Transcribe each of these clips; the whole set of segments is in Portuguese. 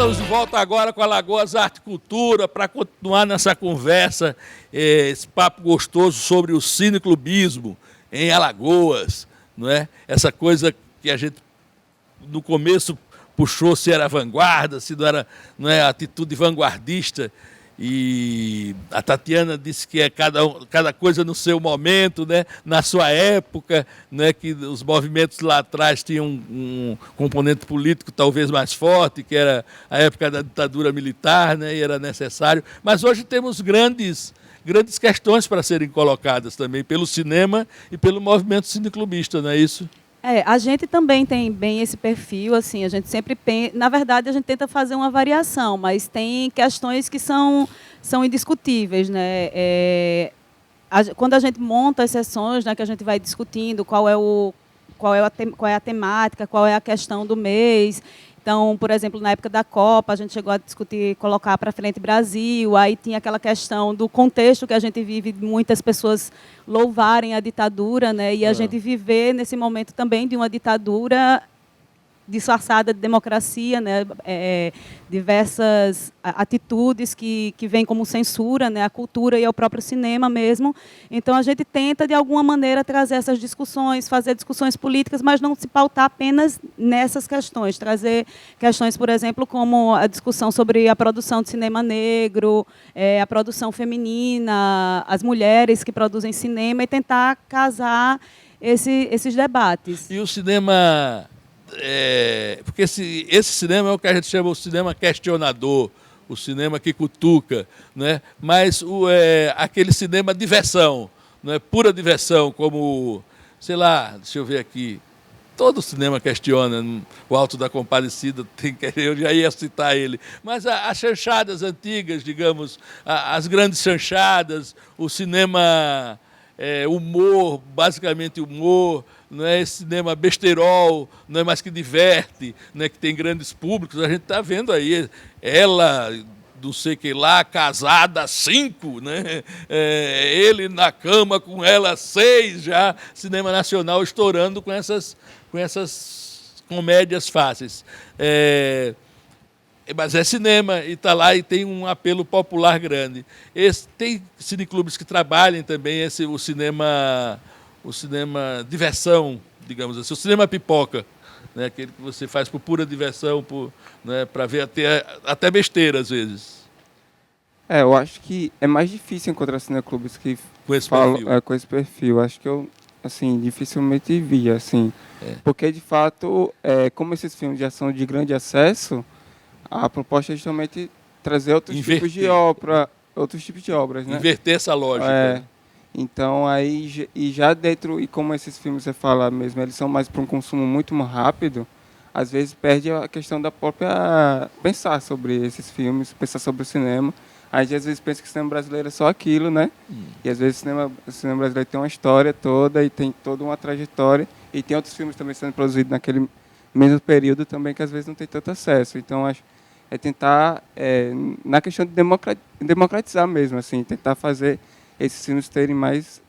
estamos de volta agora com a Alagoas Arte e Cultura para continuar nessa conversa, esse papo gostoso sobre o cineclubismo em Alagoas, não é? Essa coisa que a gente no começo puxou se era vanguarda, se não é atitude vanguardista. E a Tatiana disse que é cada coisa no seu momento, né? Na sua época, né? Que os movimentos lá atrás tinham um componente político talvez mais forte, que era a época da ditadura militar, né? E era necessário. Mas hoje temos grandes questões para serem colocadas também pelo cinema e pelo movimento cineclubista, não é isso? A gente também tem bem esse perfil, assim, a gente sempre pensa, na verdade a gente tenta fazer uma variação, mas tem questões que são indiscutíveis, né? Quando a gente monta as sessões, né, que a gente vai discutindo qual é a temática, qual é a questão do mês. Então, por exemplo, na época da Copa, a gente chegou a discutir, colocar para frente Brasil, aí tinha aquela questão do contexto que a gente vive, muitas pessoas louvarem a ditadura, né? E a gente viver nesse momento também de uma ditadura disfarçada de democracia, né? Diversas atitudes que vêm como censura, né? A cultura e ao próprio cinema mesmo. Então, a gente tenta, de alguma maneira, trazer essas discussões, fazer discussões políticas, mas não se pautar apenas nessas questões. Trazer questões, por exemplo, como a discussão sobre a produção de cinema negro, a produção feminina, as mulheres que produzem cinema, e tentar casar esses debates. E o cinema... porque esse cinema é o que a gente chama o cinema questionador, o cinema que cutuca, né? Mas aquele cinema diversão, não é? Pura diversão, como, sei lá, deixa eu ver aqui, todo cinema questiona, o Alto da Compadecida, eu já ia citar ele, mas as chanchadas antigas, digamos, as grandes chanchadas, o cinema humor, basicamente humor, não é esse cinema besterol, não é mais que diverte, não é que tem grandes públicos. A gente está vendo aí ela, não sei que lá, casada 5, né? Ele na cama com ela 6 já, cinema nacional estourando com essas comédias fáceis. Mas é cinema e está lá e tem um apelo popular grande. Tem cineclubes que trabalhem também o cinema diversão, digamos assim, o cinema pipoca, né? Aquele que você faz por pura diversão, né? Para ver até besteira às vezes. Eu acho que é mais difícil encontrar cineclubes que com esse perfil. Com esse perfil. Acho que eu, assim, dificilmente via, assim, porque de fato, como esses filmes já são de grande acesso, a proposta é justamente trazer outros tipos de obras, né? Inverter essa lógica. Então, aí, e já dentro, e como esses filmes você fala mesmo, eles são mais para um consumo muito mais rápido, às vezes perde a questão da própria pensar sobre esses filmes, pensar sobre o cinema. A gente às vezes pensa que o cinema brasileiro é só aquilo, né? E às vezes o cinema brasileiro tem uma história toda e tem toda uma trajetória, e tem outros filmes também sendo produzidos naquele mesmo período também que às vezes não tem tanto acesso. Então, acho tentar, na questão de democratizar mesmo, assim, tentar fazer esses filmes terem mais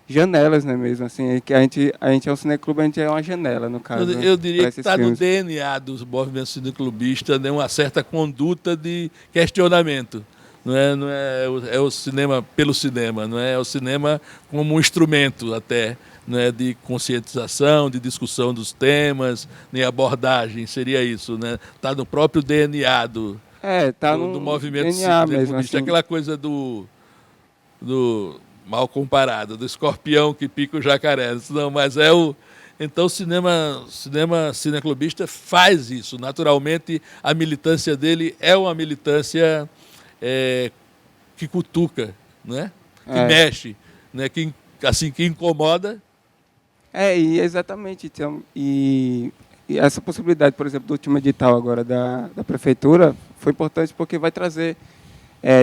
janelas, né, mesmo, assim, que a gente é um cineclube, a gente é uma janela, no caso. Eu diria que está no DNA dos movimentos cineclubistas, né, uma certa conduta de questionamento. Não é o cinema pelo cinema, não é o cinema como um instrumento até, né, de conscientização, de discussão dos temas, nem abordagem, seria isso, né? Está no próprio DNA do movimento cineclubista, assim. Aquela coisa do mal comparado, do escorpião que pica o jacaré. Não, mas então o cinema cineclubista faz isso. Naturalmente, a militância dele é uma militância que cutuca, né? Que mexe, né? Que incomoda. E exatamente. Então, e essa possibilidade, por exemplo, do último edital agora da prefeitura foi importante porque vai trazer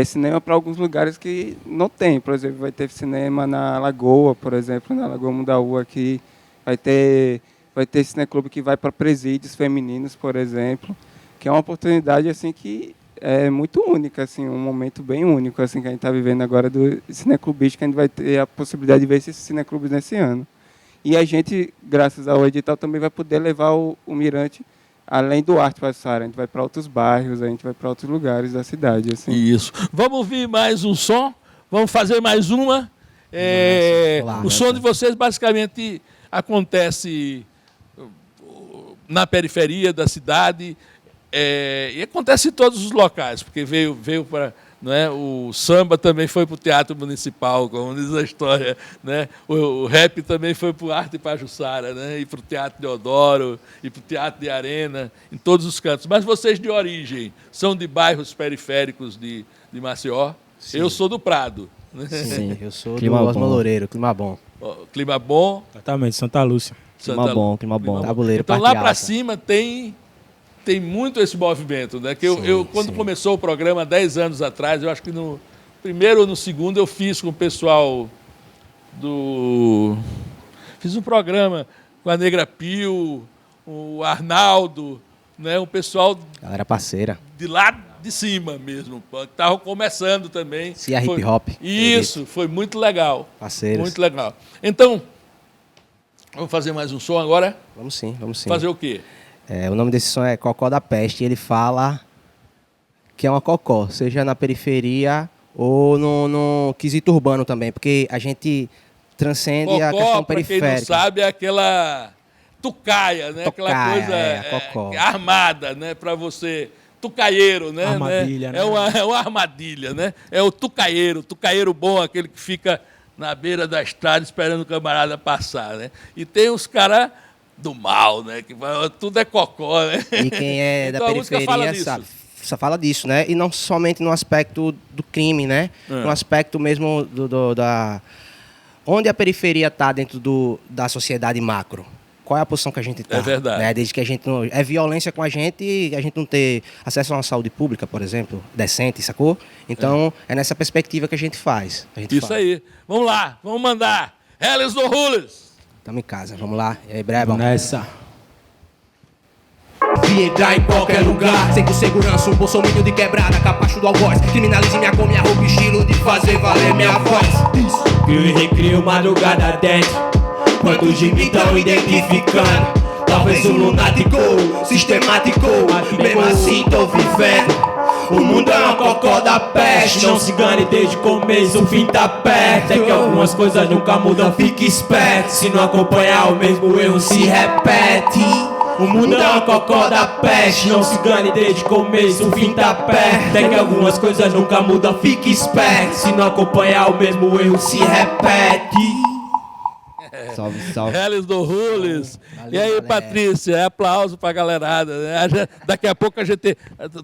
cinema para alguns lugares que não tem. Por exemplo, vai ter cinema na Lagoa, por exemplo, na Lagoa Mundaú aqui. Vai ter cineclube que vai para presídios femininos, por exemplo, que é uma oportunidade assim que é muito única, assim, um momento bem único assim que a gente está vivendo agora do cineclubista, que a gente vai ter a possibilidade de ver esses cineclubes nesse ano. E a gente, graças ao edital, também vai poder levar o Mirante além do Arte Passara, a gente vai para outros bairros, a gente vai para outros lugares da cidade. Assim. Isso. Vamos ouvir mais um som? Vamos fazer mais uma? O som de vocês basicamente acontece na periferia da cidade e acontece em todos os locais, porque veio para... Não é? O samba também foi para o Teatro Municipal, como diz a história. Né? O rap também foi para o Arte Pajuçara, né? E para o Teatro Deodoro, e para o Teatro de Arena, em todos os cantos. Mas vocês de origem são de bairros periféricos de Maceió? Sim. Eu sou do Prado. Né? Sim, eu sou do Osmo Loureiro, Clima Bom. Clima Bom. Exatamente, Santa Lúcia. Clima bom. Tabuleiro, então lá para cima tem muito esse movimento, né? Que eu quando começou o programa 10 anos atrás, eu acho que no primeiro ou no segundo eu fiz com o pessoal fiz um programa com a Negra Pio, o Arnaldo, né? O pessoal... Galera parceira. De lá de cima mesmo, que estavam começando também. Cia Hip Hop. Isso, foi muito legal. Parceiros. Muito legal. Então, vamos fazer mais um som agora? Vamos sim. Fazer o quê? O nome desse som é Cocó da Peste. Ele fala que é uma cocó, seja na periferia ou no quesito urbano também, porque a gente transcende cocó, a questão periférica. Pra quem não sabe, é aquela tucaia, né? Aquela coisa armada, né? Para você... Tucaieiro, né? Armadilha, né? É uma armadilha, né? É o tucaieiro bom, aquele que fica na beira da estrada esperando o camarada passar, né? E tem os caras... do mal, né? Que tudo é cocó, né? E quem é então da periferia sabe. Só fala disso, né? E não somente no aspecto do crime, né? No aspecto mesmo onde a periferia está dentro da sociedade macro. Qual é a posição que a gente está? É verdade. Né? Desde que a gente não... É violência com a gente não ter acesso a uma saúde pública, por exemplo, decente, sacou? Então, é nessa perspectiva que a gente faz. Isso aí. Vamos lá, vamos mandar. Helles do Rules. Estamos em casa, vamos lá. E aí, Breba? Nessa. Se entrar em qualquer lugar, sem com segurança, um bolsominion de quebrada, capacho do algoz. Criminalize minha cor, minha roupa, estilo de fazer valer minha voz. Crio e recrio madrugada dentro, quantos de mim tão identificando. Talvez um lunático, sistemático, mesmo assim tô vivendo. O mundo é uma cocó da peste. Não se engane desde o começo, o fim tá perto. É que algumas coisas nunca mudam, fique esperto. Se não acompanhar o mesmo erro se repete. O mundo é uma cocó da peste. Não se engane desde o começo, o fim tá perto. É que algumas coisas nunca mudam, fique esperto. Se não acompanhar o mesmo erro se repete. Salve. Helles do Rules. E aí, Patrícia, aplauso pra galerada. Né? Daqui a pouco a gente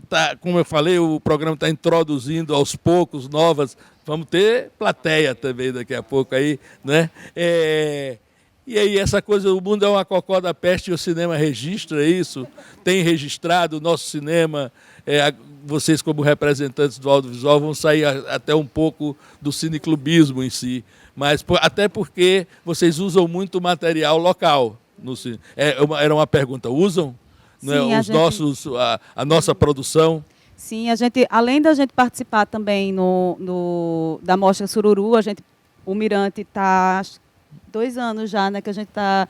tá, como eu falei, o programa está introduzindo aos poucos novas. Vamos ter plateia também daqui a pouco aí, né? E aí, essa coisa, o mundo é uma cocó da peste e o cinema registra isso, tem registrado o nosso cinema. Vocês, como representantes do audiovisual, vão sair até um pouco do cineclubismo em si, mas até porque vocês usam muito material local. Era uma pergunta, usam? Sim, a nossa produção? Sim, além da gente participar também da Mostra Sururu, o Mirante está 2 anos já, né, que a gente está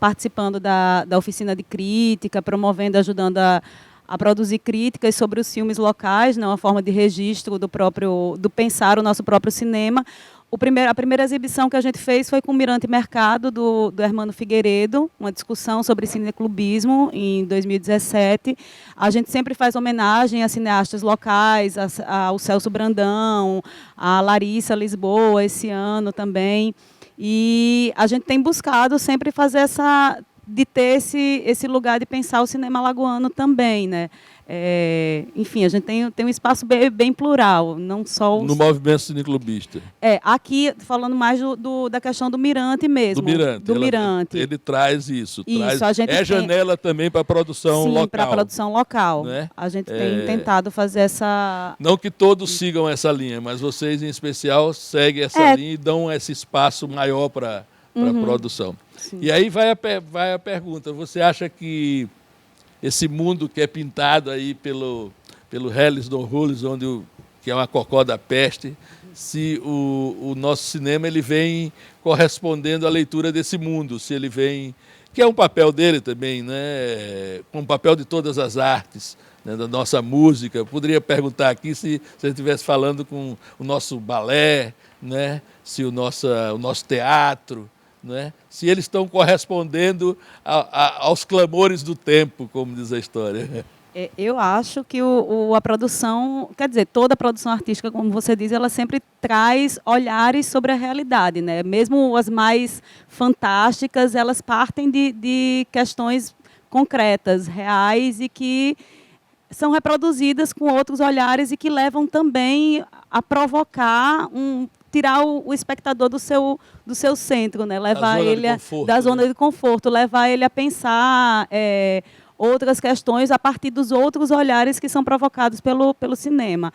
participando da oficina de crítica, promovendo, ajudando a produzir críticas sobre os filmes locais, né, uma forma de registro do pensar o nosso próprio cinema. A primeira exibição que a gente fez foi com o Mirante Mercado, do Hermano Figueiredo, uma discussão sobre cineclubismo, em 2017. A gente sempre faz homenagem a cineastas locais, ao Celso Brandão, a Larissa Lisboa, esse ano também. E a gente tem buscado sempre fazer de ter esse lugar de pensar o cinema alagoano também, né? Enfim, a gente tem um espaço bem plural, não só no movimento cineclubista. Aqui, falando mais da questão do Mirante mesmo. Do Mirante. Ele traz isso. A gente janela também para a produção local. Sim, para a produção local. Né? A gente tem tentado fazer essa... Não que todos sigam essa linha, mas vocês, em especial, seguem essa linha e dão esse espaço maior para a produção. Sim. E aí vai a pergunta, você acha que esse mundo que é pintado aí pelo Helles do Rules, que é uma cocó da peste, se o nosso cinema ele vem correspondendo à leitura desse mundo, se ele vem que é um papel dele também, né? Com o papel de todas as artes, né? Da nossa música. Eu poderia perguntar aqui se você estivesse falando com o nosso balé, né? Se o nosso teatro, né? Se eles estão correspondendo aos clamores do tempo, como diz a história. Eu acho que a produção, quer dizer, toda a produção artística, como você diz, ela sempre traz olhares sobre a realidade, né? Mesmo as mais fantásticas, elas partem de questões concretas, reais e que são reproduzidas com outros olhares e que levam também a provocar tirar o espectador do seu centro, né? Levar ele da zona de conforto, levar ele a pensar outras questões a partir dos outros olhares que são provocados pelo cinema.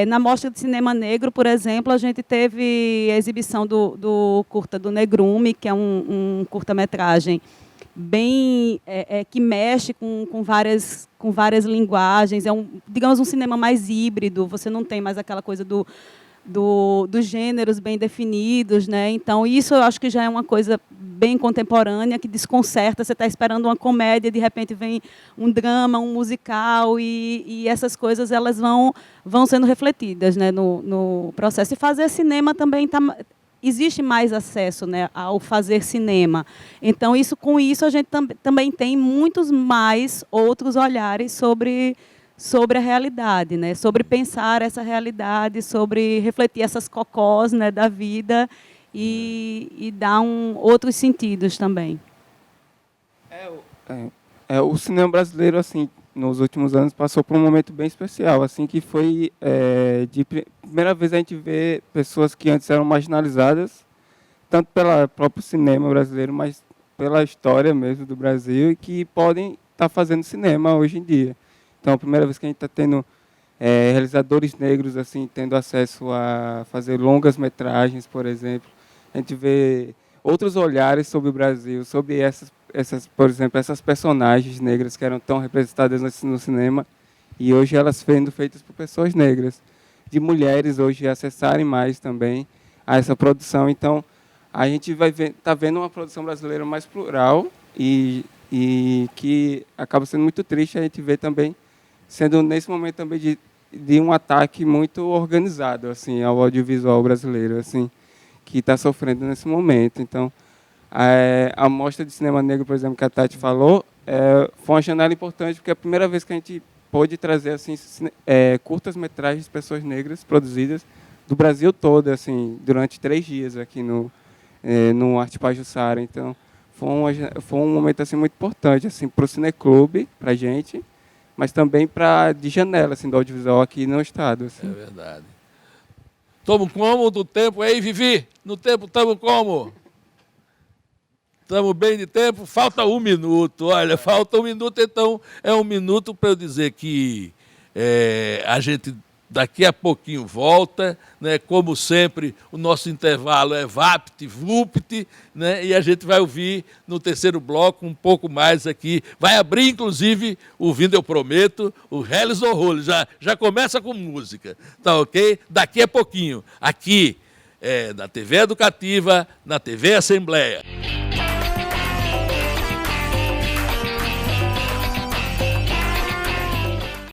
Na Mostra de Cinema Negro, por exemplo, a gente teve a exibição do curta do Negrume, que é um curta-metragem bem que mexe com várias linguagens. É digamos, um cinema mais híbrido. Você não tem mais aquela coisa dos gêneros bem definidos, né? Então, isso eu acho que já é uma coisa bem contemporânea, que desconcerta. Você está esperando uma comédia, de repente vem um drama, um musical, e essas coisas elas vão sendo refletidas, né, no processo. E fazer cinema também existe mais acesso, né, ao fazer cinema. Então, com isso, a gente também tem muitos mais outros olhares sobre a realidade, né? Sobre pensar essa realidade, sobre refletir essas cocós, né, da vida e dar outros sentidos também. O cinema brasileiro, assim, nos últimos anos, passou por um momento bem especial, assim, que foi de primeira vez a gente vê pessoas que antes eram marginalizadas, tanto pelo próprio cinema brasileiro, mas pela história mesmo do Brasil, e que podem estar fazendo cinema hoje em dia. Então, a primeira vez que a gente está tendo realizadores negros assim tendo acesso a fazer longas metragens, por exemplo. A gente vê outros olhares sobre o Brasil, sobre por exemplo, essas personagens negras que eram tão representadas no cinema e hoje elas sendo feitas por pessoas negras, de mulheres hoje acessarem mais também a essa produção. Então, a gente está vendo uma produção brasileira mais plural e que acaba sendo muito triste a gente ver também sendo nesse momento também de um ataque muito organizado assim ao audiovisual brasileiro, assim, que está sofrendo nesse momento. Então, a Mostra de Cinema Negro, por exemplo, que a Tati falou, foi uma janela importante porque é a primeira vez que a gente pôde trazer assim curtas-metragens de pessoas negras produzidas do Brasil todo, assim, durante 3 dias aqui no Arte Pajuçara. Então, foi um momento assim muito importante assim para o Cineclube, para a gente, mas também de janela assim, do audiovisual aqui no estado. Assim. É verdade. Estamos como do tempo aí, Vivi? No tempo estamos como? Estamos bem de tempo? Falta 1 minuto. Olha, falta 1 minuto, então é 1 minuto para eu dizer que a gente daqui a pouquinho volta, né? Como sempre, o nosso intervalo é vapt-vupt, né? E a gente vai ouvir no terceiro bloco um pouco mais aqui. Vai abrir, inclusive, ouvindo eu prometo, o Helles Horrores. Já começa com música, tá ok? Daqui a pouquinho, aqui na TV Educativa, na TV Assembleia.